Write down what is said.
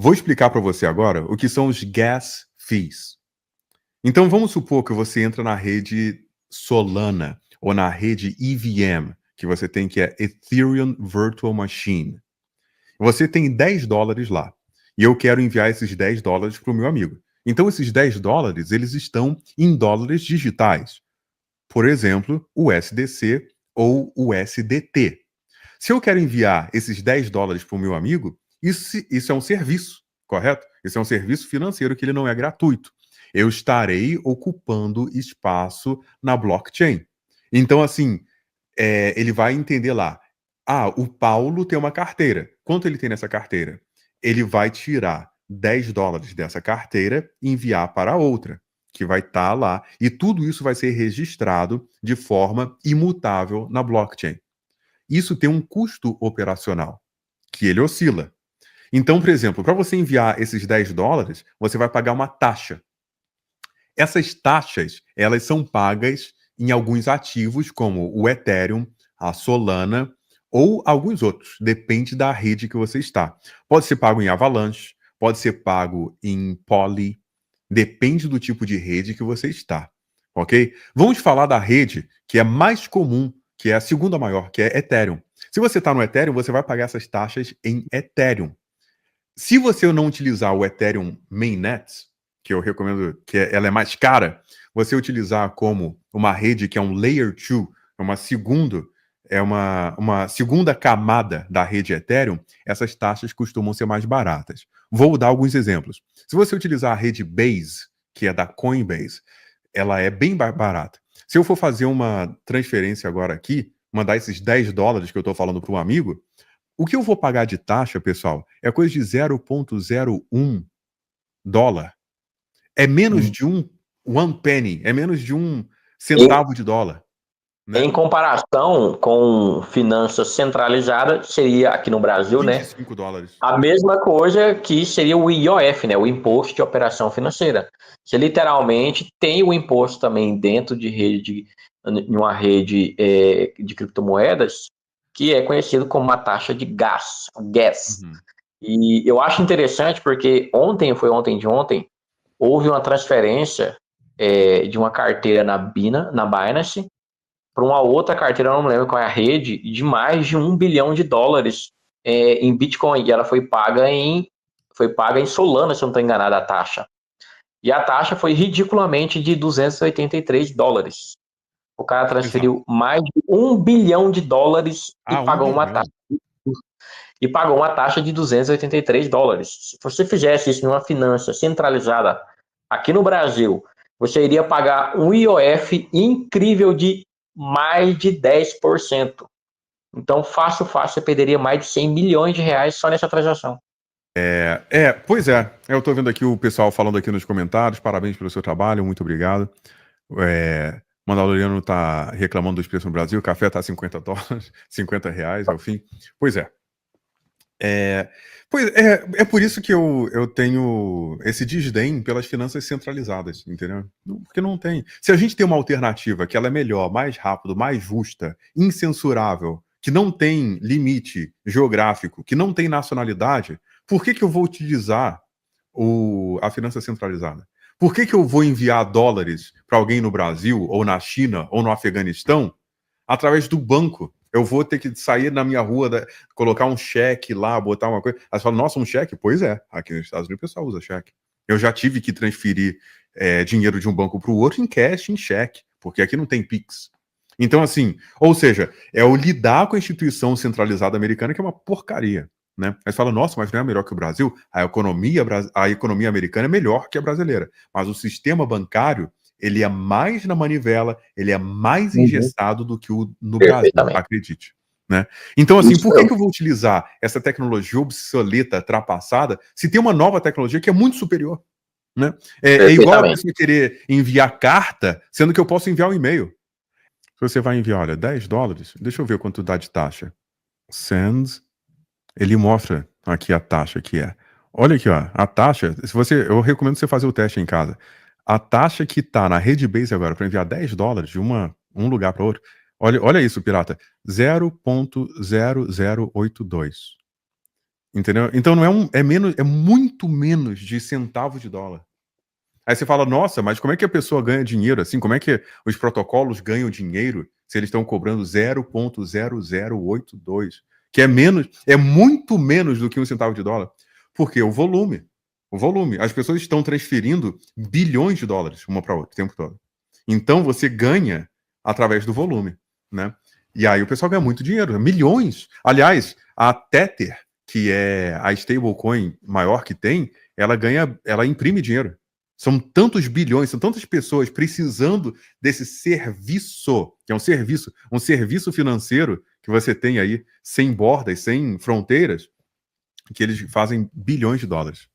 Vou explicar para você agora o que são os gas fees. Então vamos supor que você entra na rede Solana ou na rede EVM, que você tem que é Ethereum Virtual Machine. Você tem $10 lá e eu quero enviar esses $10 para o meu amigo. Então esses $10 eles estão em dólares digitais. Por exemplo, o USDC ou o USDT. Se eu quero enviar esses $10 para o meu amigo, isso é um serviço, correto? Isso é um serviço financeiro que ele não é gratuito. Eu estarei ocupando espaço na blockchain. Então, assim, ele vai entender lá. Ah, o Paulo tem uma carteira. Quanto ele tem nessa carteira? Ele vai tirar $10 dessa carteira e enviar para outra, que vai estar lá. E tudo isso vai ser registrado de forma imutável na blockchain. Isso tem um custo operacional, que ele oscila. Então, por exemplo, para você enviar esses $10, você vai pagar uma taxa. Essas taxas, elas são pagas em alguns ativos, como o Ethereum, a Solana ou alguns outros. Depende da rede que você está. Pode ser pago em Avalanche, pode ser pago em Poly. Depende do tipo de rede que você está. Ok? Vamos falar da rede que é mais comum, que é a segunda maior, que é Ethereum. Se você está no Ethereum, você vai pagar essas taxas em Ethereum. Se você não utilizar o Ethereum Mainnet, que eu recomendo, ela é mais cara, você utilizar como uma rede que é um Layer 2, uma segunda camada da rede Ethereum, essas taxas costumam ser mais baratas. Vou dar alguns exemplos. Se você utilizar a rede Base, que é da Coinbase, ela é bem barata. Se eu for fazer uma transferência agora aqui, mandar esses $10 que eu estou falando para um amigo, o que eu vou pagar de taxa, pessoal, é coisa de 0,01 dólar. É menos de one penny, é menos de um centavo de dólar. Né? Em comparação com finanças centralizadas, seria aqui no Brasil, né? $25. A mesma coisa que seria o IOF, né? O Imposto de Operação Financeira. Você literalmente tem o imposto também dentro de rede, em uma rede de criptomoedas, que é conhecido como uma taxa de gas. Uhum. E eu acho interessante porque ontem de ontem, houve uma transferência de uma carteira na Binance para uma outra carteira, eu não me lembro qual é a rede, de mais de $1 bilhão em Bitcoin. E ela foi paga em Solana, se eu não estou enganado, a taxa. E a taxa foi ridiculamente de $283. O cara transferiu mais de $1 bilhão e pagou uma taxa. E pagou uma taxa de $283. Se você fizesse isso numa finança centralizada aqui no Brasil, você iria pagar um IOF incrível de mais de 10%. Então, fácil, você perderia mais de R$100 milhões só nessa transação. Pois é. Eu tô vendo aqui o pessoal falando aqui nos comentários. Parabéns pelo seu trabalho, muito obrigado. Mandaloriano tá reclamando dos preços no Brasil. O café tá $50, R$50 ao fim. Pois é. É por isso que eu tenho esse desdém pelas finanças centralizadas, entendeu? Porque não tem. Se a gente tem uma alternativa que ela é melhor, mais rápido, mais justa, incensurável, que não tem limite geográfico, que não tem nacionalidade, por que eu vou utilizar a finança centralizada? Por que eu vou enviar dólares para alguém no Brasil, ou na China, ou no Afeganistão, através do banco? Eu vou ter que sair na minha rua, colocar um cheque lá, botar uma coisa. Aí você fala, nossa, um cheque? Pois é, aqui nos Estados Unidos o pessoal usa cheque. Eu já tive que transferir dinheiro de um banco para o outro em cash, em cheque, porque aqui não tem Pix. Então, assim, ou seja, é o lidar com a instituição centralizada americana que é uma porcaria. Né? Aí você fala, nossa, mas não é melhor que o Brasil? A economia americana é melhor que a brasileira. Mas o sistema bancário, ele é mais na manivela, ele é mais engessado do que o no Brasil, acredite. Né? Então, assim, por que eu vou utilizar essa tecnologia obsoleta, ultrapassada, se tem uma nova tecnologia que é muito superior? Né? É igual a pessoa querer enviar carta, sendo que eu posso enviar um e-mail. Se você vai enviar, olha, $10, deixa eu ver quanto dá de taxa. Sends, ele mostra aqui a taxa que é. Olha aqui, ó, a taxa, eu recomendo você fazer o teste em casa. A taxa que tá na rede Base agora para enviar $10 de um lugar para outro. Olha isso, pirata. 0,0082. Entendeu? Então não é muito menos de centavos de dólar. Aí você fala, nossa, mas como é que a pessoa ganha dinheiro assim? Como é que os protocolos ganham dinheiro se eles estão cobrando 0,0082? Que é muito menos do que um centavo de dólar. Porque o volume. As pessoas estão transferindo bilhões de dólares uma para outra o tempo todo. Então você ganha através do volume, né? E aí o pessoal ganha muito dinheiro, milhões. Aliás, a Tether, que é a stablecoin maior que tem, ela imprime dinheiro. São tantos bilhões, são tantas pessoas precisando desse serviço, que é um serviço financeiro que você tem aí, sem bordas, sem fronteiras, que eles fazem bilhões de dólares.